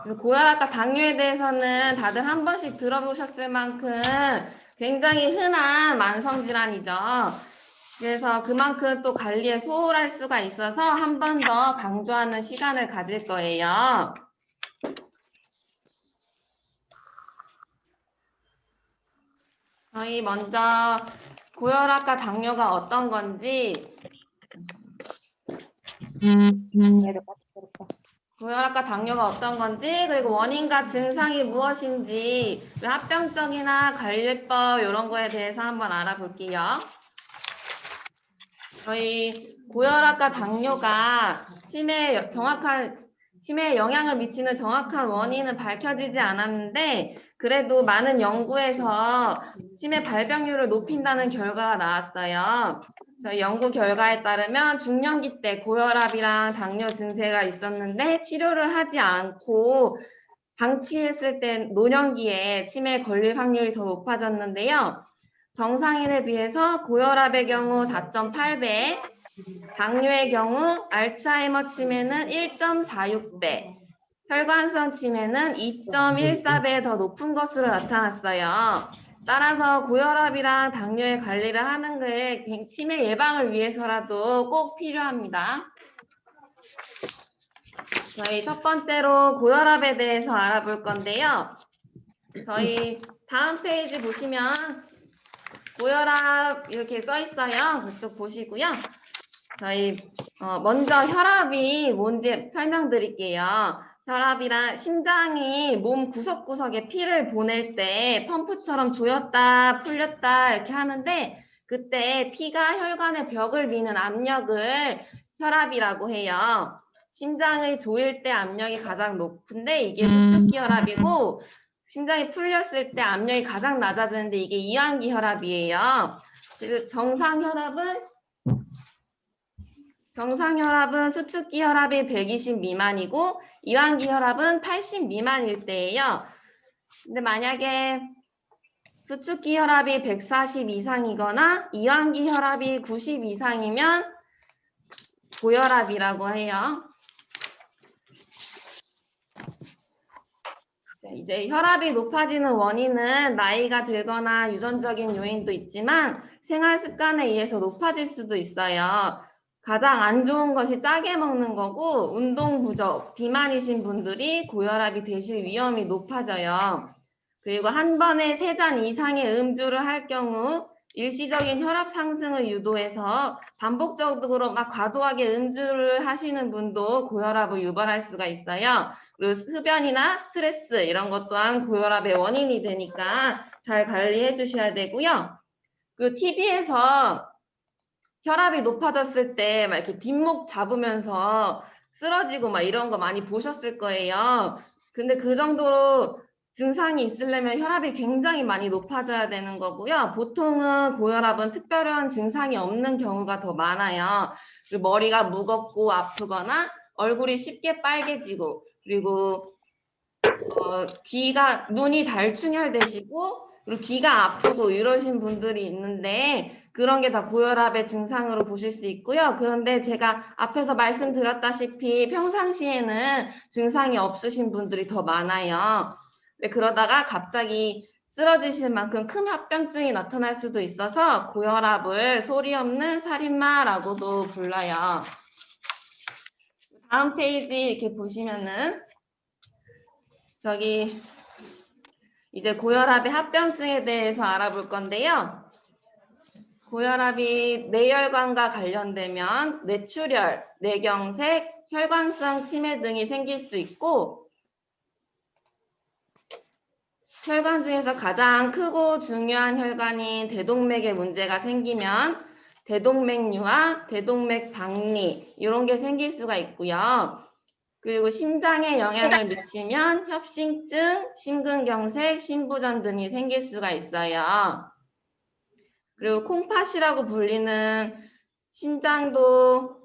그래서 고혈압과 당뇨에 대해서는 다들 한 번씩 들어보셨을 만큼 굉장히 흔한 만성 질환이죠. 그래서 그만큼 또 관리에 소홀할 수가 있어서 한 번 더 강조하는 시간을 가질 거예요. 저희 먼저 고혈압과 당뇨가 어떤 건지, 고혈압과 당뇨가 어떤 건지, 그리고 원인과 증상이 무엇인지, 그리고 합병증이나 관리법 이런 거에 대해서 한번 알아볼게요. 저희 고혈압과 당뇨가 치매에 영향을 미치는 정확한 원인은 밝혀지지 않았는데, 그래도 많은 연구에서 치매 발병률을 높인다는 결과가 나왔어요. 저희 연구 결과에 따르면 중년기 때 고혈압이랑 당뇨 증세가 있었는데 치료를 하지 않고 방치했을 때 노년기에 치매에 걸릴 확률이 더 높아졌는데요. 정상인에 비해서 고혈압의 경우 4.8배, 당뇨의 경우 알츠하이머 치매는 1.46배, 혈관성 치매는 2.14배 더 높은 것으로 나타났어요. 따라서 고혈압이랑 당뇨의 관리를 하는 게 치매 예방을 위해서라도 꼭 필요합니다. 저희 첫 번째로 고혈압에 대해서 알아볼 건데요. 저희 다음 페이지 보시면 고혈압 이렇게 써 있어요. 그쪽 보시고요. 저희 먼저 혈압이 뭔지 설명드릴게요. 혈압이란 심장이 몸 구석구석에 피를 보낼 때 펌프처럼 조였다 풀렸다 이렇게 하는데 그때 피가 혈관의 벽을 미는 압력을 혈압이라고 해요. 심장을 조일 때 압력이 가장 높은데 이게 수축기 혈압이고 심장이 풀렸을 때 압력이 가장 낮아지는데 이게 이완기 혈압이에요. 즉 정상 혈압은 수축기 혈압이 120 미만이고 이완기 혈압은 80 미만일 때예요. 근데 만약에 수축기 혈압이 140 이상이거나 이완기 혈압이 90 이상이면 고혈압이라고 해요. 이제 혈압이 높아지는 원인은 나이가 들거나 유전적인 요인도 있지만 생활 습관에 의해서 높아질 수도 있어요. 가장 안 좋은 것이 짜게 먹는 거고 운동 부족, 비만이신 분들이 고혈압이 되실 위험이 높아져요. 그리고 한 번에 3잔 이상의 음주를 할 경우 일시적인 혈압 상승을 유도해서 반복적으로 막 과도하게 음주를 하시는 분도 고혈압을 유발할 수가 있어요. 그리고 흡연이나 스트레스 이런 것 또한 고혈압의 원인이 되니까 잘 관리해 주셔야 되고요. 그리고 TV에서 혈압이 높아졌을 때 막 이렇게 뒷목 잡으면서 쓰러지고 막 이런 거 많이 보셨을 거예요. 근데 그 정도로 증상이 있으려면 혈압이 굉장히 많이 높아져야 되는 거고요. 보통은 고혈압은 특별한 증상이 없는 경우가 더 많아요. 그리고 머리가 무겁고 아프거나 얼굴이 쉽게 빨개지고 그리고 눈이 잘 충혈되시고 그리고 귀가 아프고 이러신 분들이 있는데 그런 게 다 고혈압의 증상으로 보실 수 있고요. 그런데 제가 앞에서 말씀드렸다시피 평상시에는 증상이 없으신 분들이 더 많아요. 그러다가 갑자기 쓰러지실 만큼 큰 합병증이 나타날 수도 있어서 고혈압을 소리 없는 살인마라고도 불러요. 다음 페이지 이렇게 보시면은 저기 이제 고혈압의 합병증에 대해서 알아볼 건데요. 고혈압이 뇌혈관과 관련되면 뇌출혈, 뇌경색, 혈관성 치매 등이 생길 수 있고 혈관 중에서 가장 크고 중요한 혈관인 대동맥에 문제가 생기면 대동맥류와 대동맥 박리 이런 게 생길 수가 있고요. 그리고 심장에 영향을 미치면 협심증, 심근경색, 심부전 등이 생길 수가 있어요. 그리고 콩팥이라고 불리는 신장도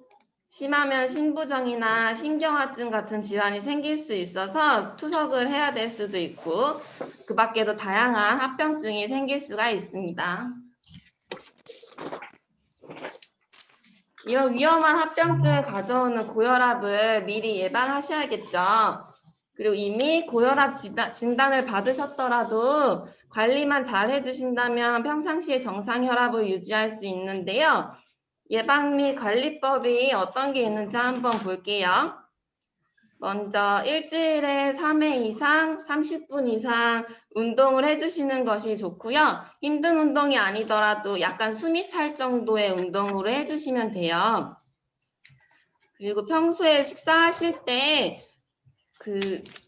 심하면 신부정이나 신경화증 같은 질환이 생길 수 있어서 투석을 해야 될 수도 있고 그 밖에도 다양한 합병증이 생길 수가 있습니다. 이런 위험한 합병증을 가져오는 고혈압을 미리 예방하셔야겠죠. 그리고 이미 고혈압 진단을 받으셨더라도 관리만 잘 해주신다면 평상시에 정상 혈압을 유지할 수 있는데요. 예방 및 관리법이 어떤 게 있는지 한번 볼게요. 먼저 일주일에 3회 이상 30분 이상 운동을 해주시는 것이 좋고요. 힘든 운동이 아니더라도 약간 숨이 찰 정도의 운동으로 해주시면 돼요. 그리고 평소에 식사하실 때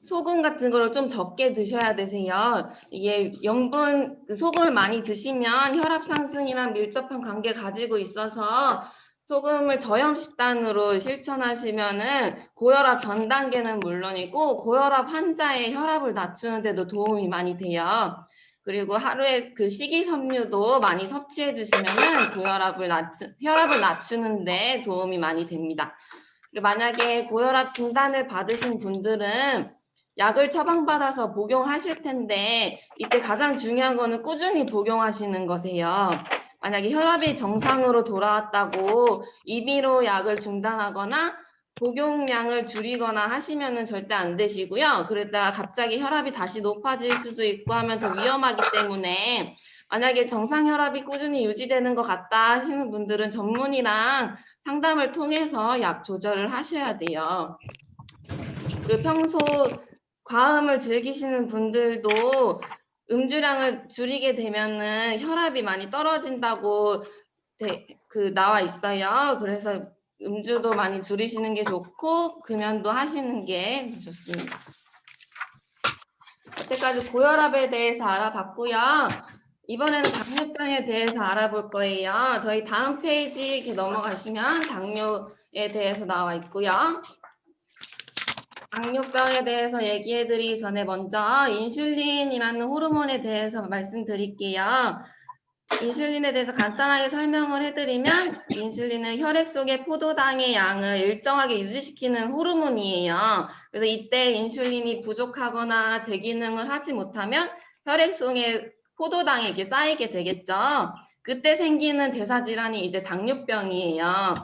소금 같은 거를 좀 적게 드셔야 되세요. 이게 소금을 많이 드시면 혈압 상승이랑 밀접한 관계 가지고 있어서 소금을 저염 식단으로 실천하시면은 고혈압 전 단계는 물론이고 고혈압 환자의 혈압을 낮추는 데도 도움이 많이 돼요. 그리고 하루에 식이섬유도 많이 섭취해 주시면은 혈압을 낮추는데 도움이 많이 됩니다. 만약에 고혈압 진단을 받으신 분들은 약을 처방받아서 복용하실 텐데 이때 가장 중요한 거는 꾸준히 복용하시는 거세요. 만약에 혈압이 정상으로 돌아왔다고 임의로 약을 중단하거나 복용량을 줄이거나 하시면은 절대 안 되시고요. 그러다가 갑자기 혈압이 다시 높아질 수도 있고 하면 더 위험하기 때문에 만약에 정상 혈압이 꾸준히 유지되는 것 같다 하시는 분들은 전문의랑 상담을 통해서 약 조절을 하셔야 돼요. 그리고 평소 과음을 즐기시는 분들도 음주량을 줄이게 되면은 혈압이 많이 떨어진다고 나와 있어요. 그래서 음주도 많이 줄이시는 게 좋고 금연도 하시는 게 좋습니다. 여태까지 고혈압에 대해서 알아봤고요. 이번에는 당뇨병에 대해서 알아볼 거예요. 저희 다음 페이지 이렇게 넘어가시면 당뇨에 대해서 나와 있고요. 당뇨병에 대해서 얘기해드리기 전에 먼저 인슐린이라는 호르몬에 대해서 말씀드릴게요. 인슐린에 대해서 간단하게 설명을 해드리면 인슐린은 혈액 속의 포도당의 양을 일정하게 유지시키는 호르몬이에요. 그래서 이때 인슐린이 부족하거나 제 기능을 하지 못하면 혈액 속에 포도당이 이렇게 쌓이게 되겠죠. 그때 생기는 대사질환이 이제 당뇨병이에요.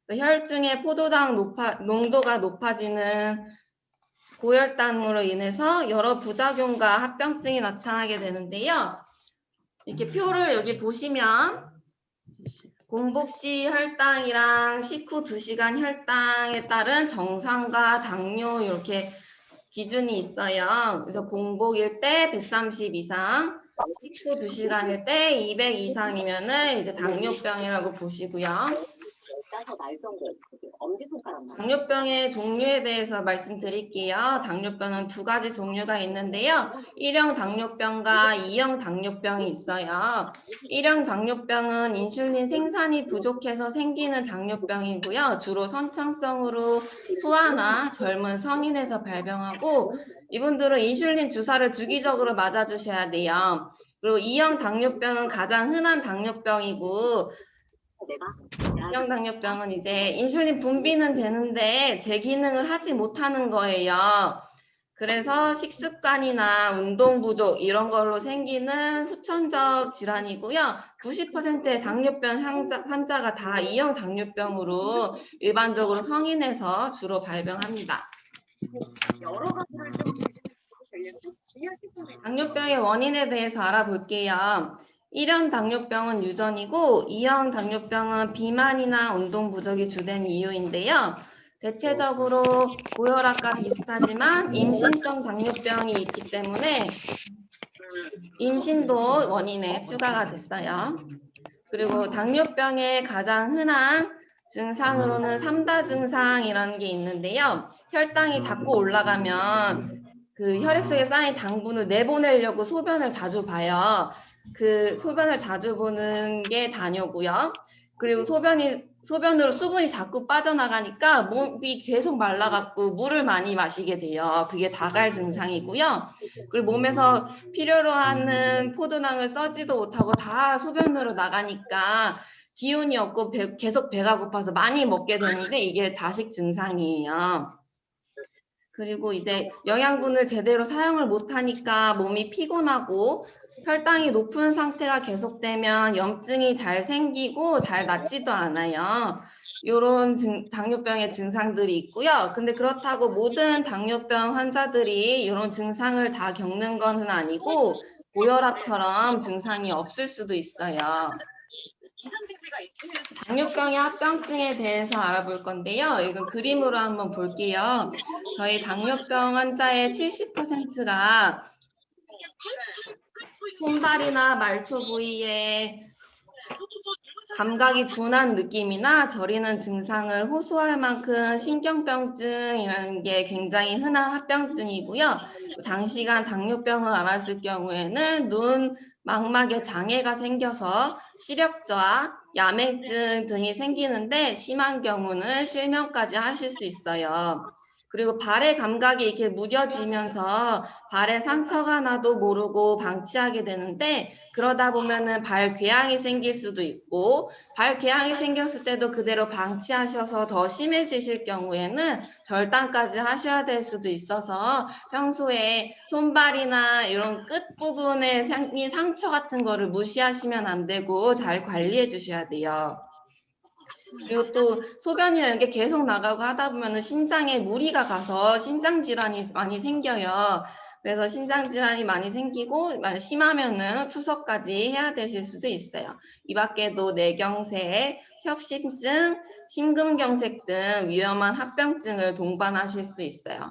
그래서 혈중의 포도당 농도가 높아지는 고혈당으로 인해서 여러 부작용과 합병증이 나타나게 되는데요. 이렇게 표를 여기 보시면 공복 시 혈당이랑 식후 2시간 혈당에 따른 정상과 당뇨 이렇게 기준이 있어요. 그래서 공복일 때 130 이상, 식후 2시간일 때 200 이상이면은 이제 당뇨병이라고 보시고요. 당뇨병의 종류에 대해서 말씀드릴게요. 당뇨병은 2가지 종류가 있는데요. 1형 당뇨병과 2형 당뇨병이 있어요. 1형 당뇨병은 인슐린 생산이 부족해서 생기는 당뇨병이고요. 주로 선천성으로 소아나 젊은 성인에서 발병하고 이분들은 인슐린 주사를 주기적으로 맞아주셔야 돼요. 그리고 2형 당뇨병은 가장 흔한 당뇨병이고 2형 당뇨병은 이제 인슐린 분비는 되는데 제 기능을 하지 못하는 거예요. 그래서 식습관이나 운동 부족 이런 걸로 생기는 후천적 질환이고요. 90%의 당뇨병 환자가 다 2형 당뇨병으로 일반적으로 성인에서 주로 발병합니다. 당뇨병의 원인에 대해서 알아볼게요. 1형 당뇨병은 유전이고 2형 당뇨병은 비만이나 운동 부족이 주된 이유인데요. 대체적으로 고혈압과 비슷하지만 임신성 당뇨병이 있기 때문에 임신도 원인에 추가가 됐어요. 그리고 당뇨병의 가장 흔한 증상으로는 3다 증상이라는 게 있는데요. 혈당이 자꾸 올라가면 혈액 속에 쌓인 당분을 내보내려고 소변을 자주 봐요. 소변을 자주 보는 게 당뇨고요. 그리고 소변으로 수분이 자꾸 빠져나가니까 몸이 계속 말라갖고 물을 많이 마시게 돼요. 그게 다갈 증상이고요. 그리고 몸에서 필요로 하는 포도당을 써지도 못하고 다 소변으로 나가니까 기운이 없고 계속 배가 고파서 많이 먹게 되는데 이게 다식 증상이에요. 그리고 이제 영양분을 제대로 사용을 못하니까 몸이 피곤하고 혈당이 높은 상태가 계속되면 염증이 잘 생기고 잘 낫지도 않아요. 이런 당뇨병의 증상들이 있고요. 근데 그렇다고 모든 당뇨병 환자들이 이런 증상을 다 겪는 것은 아니고 고혈압처럼 증상이 없을 수도 있어요. 당뇨병의 합병증에 대해서 알아볼 건데요. 이건 그림으로 한번 볼게요. 저희 당뇨병 환자의 70%가 손발이나 말초 부위에 감각이 둔한 느낌이나 저리는 증상을 호소할 만큼 신경병증이라는 게 굉장히 흔한 합병증이고요. 장시간 당뇨병을 앓았을 경우에는 눈 망막에 장애가 생겨서 시력저하, 야맹증 등이 생기는데 심한 경우는 실명까지 하실 수 있어요. 그리고 발의 감각이 이렇게 무뎌지면서 발에 상처가 나도 모르고 방치하게 되는데 그러다 보면은 발 궤양이 생길 수도 있고 발 궤양이 생겼을 때도 그대로 방치하셔서 더 심해지실 경우에는 절단까지 하셔야 될 수도 있어서 평소에 손발이나 이런 끝 부분에 생긴 상처 같은 거를 무시하시면 안 되고 잘 관리해 주셔야 돼요. 그리고 또 소변이나 이런 게 계속 나가고 하다 보면은 신장에 무리가 가서 신장 질환이 많이 생겨요. 그래서 신장 질환이 많이 생기고 심하면은 투석까지 해야 되실 수도 있어요. 이 밖에도 뇌경색, 협심증, 심근경색 등 위험한 합병증을 동반하실 수 있어요.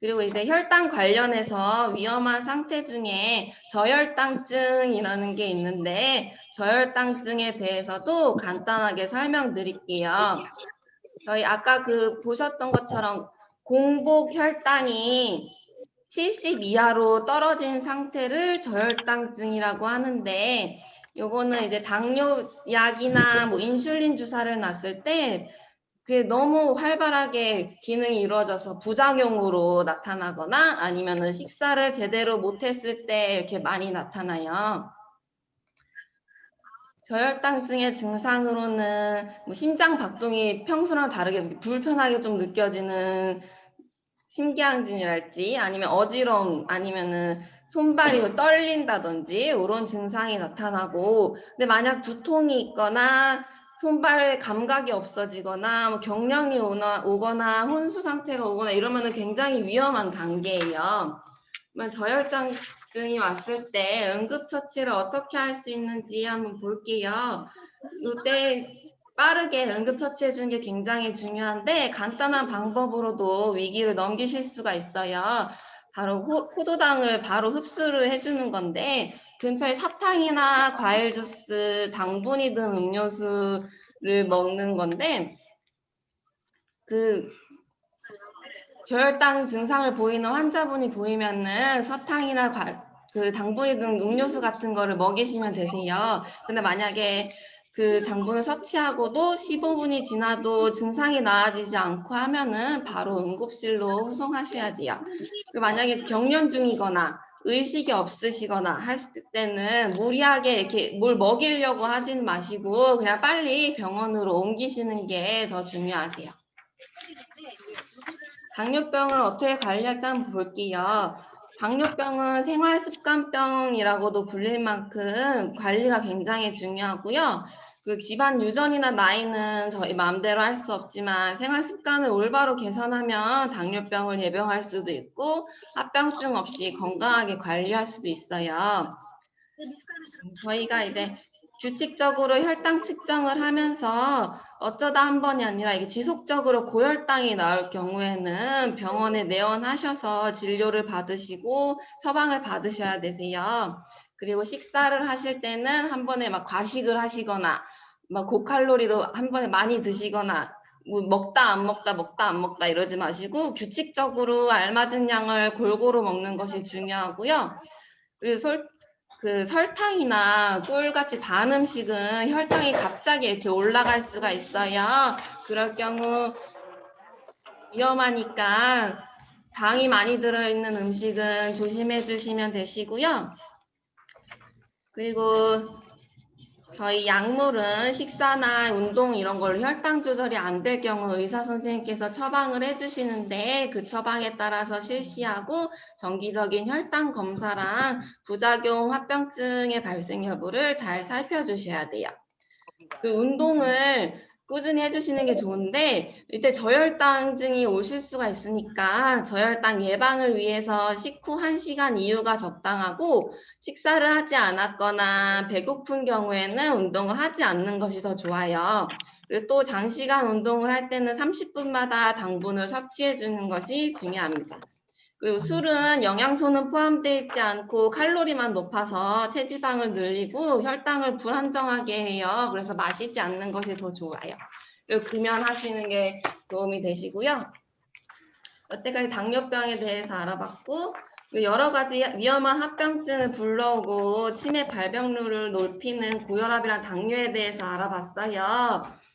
그리고 이제 혈당 관련해서 위험한 상태 중에 저혈당증이라는 게 있는데 저혈당증에 대해서도 간단하게 설명드릴게요. 저희 아까 보셨던 것처럼 공복 혈당이 70 이하로 떨어진 상태를 저혈당증이라고 하는데 요거는 이제 당뇨약이나 뭐 인슐린 주사를 놨을 때 그게 너무 활발하게 기능이 이루어져서 부작용으로 나타나거나 아니면은 식사를 제대로 못했을 때 이렇게 많이 나타나요. 저혈당증의 증상으로는 뭐 심장 박동이 평소랑 다르게 불편하게 좀 느껴지는 심기항진이랄지 아니면 어지러움 아니면은 손발이 떨린다든지 이런 증상이 나타나고 근데 만약 두통이 있거나 손발 감각이 없어지거나 뭐 경련이 오거나 혼수 상태가 오거나 이러면은 굉장히 위험한 단계예요. 저혈당증이 왔을 때 응급처치를 어떻게 할 수 있는지 한번 볼게요. 이때 빠르게 응급처치해 주는 게 굉장히 중요한데 간단한 방법으로도 위기를 넘기실 수가 있어요. 바로 포도당을 바로 흡수를 해주는 건데 근처에 사탕이나 과일 주스, 당분이 든 음료수를 먹는 건데 저혈당 증상을 보이는 환자분이 보이면은 사탕이나 당분이 든 음료수 같은 거를 먹이시면 되세요. 근데 만약에 당분을 섭취하고도 15분이 지나도 증상이 나아지지 않고 하면은 바로 응급실로 후송하셔야 돼요. 만약에 경련 중이거나 의식이 없으시거나 하실 때는 무리하게 이렇게 뭘 먹이려고 하진 마시고 그냥 빨리 병원으로 옮기시는 게 더 중요하세요. 당뇨병을 어떻게 관리할지 한번 볼게요. 당뇨병은 생활습관병이라고도 불릴 만큼 관리가 굉장히 중요하고요. 집안 유전이나 나이는 저희 마음대로 할 수 없지만 생활습관을 올바로 개선하면 당뇨병을 예방할 수도 있고 합병증 없이 건강하게 관리할 수도 있어요. 저희가 이제 규칙적으로 혈당 측정을 하면서 어쩌다 한 번이 아니라 이게 지속적으로 고혈당이 나올 경우에는 병원에 내원하셔서 진료를 받으시고 처방을 받으셔야 되세요. 그리고 식사를 하실 때는 한 번에 막 과식을 하시거나 막 고칼로리로 한 번에 많이 드시거나 뭐 먹다 안 먹다 먹다 안 먹다 이러지 마시고 규칙적으로 알맞은 양을 골고루 먹는 것이 중요하고요. 그리고 설탕이나 꿀같이 단 음식은 혈당이 갑자기 이렇게 올라갈 수가 있어요. 그럴 경우 위험하니까 당이 많이 들어있는 음식은 조심해 주시면 되시고요. 그리고 저희 약물은 식사나 운동 이런 걸로 혈당 조절이 안 될 경우 의사 선생님께서 처방을 해주시는데 그 처방에 따라서 실시하고 정기적인 혈당 검사랑 부작용 합병증의 발생 여부를 잘 살펴주셔야 돼요. 운동을 꾸준히 해주시는 게 좋은데 이때 저혈당증이 오실 수가 있으니까 저혈당 예방을 위해서 식후 1시간 이후가 적당하고 식사를 하지 않았거나 배고픈 경우에는 운동을 하지 않는 것이 더 좋아요. 그리고 또 장시간 운동을 할 때는 30분마다 당분을 섭취해 주는 것이 중요합니다. 그리고 술은 영양소는 포함되어 있지 않고 칼로리만 높아서 체지방을 늘리고 혈당을 불안정하게 해요. 그래서 마시지 않는 것이 더 좋아요. 그리고 금연하시는 게 도움이 되시고요. 여태까지 당뇨병에 대해서 알아봤고 여러 가지 위험한 합병증을 불러오고 치매 발병률을 높이는 고혈압이랑 당뇨에 대해서 알아봤어요.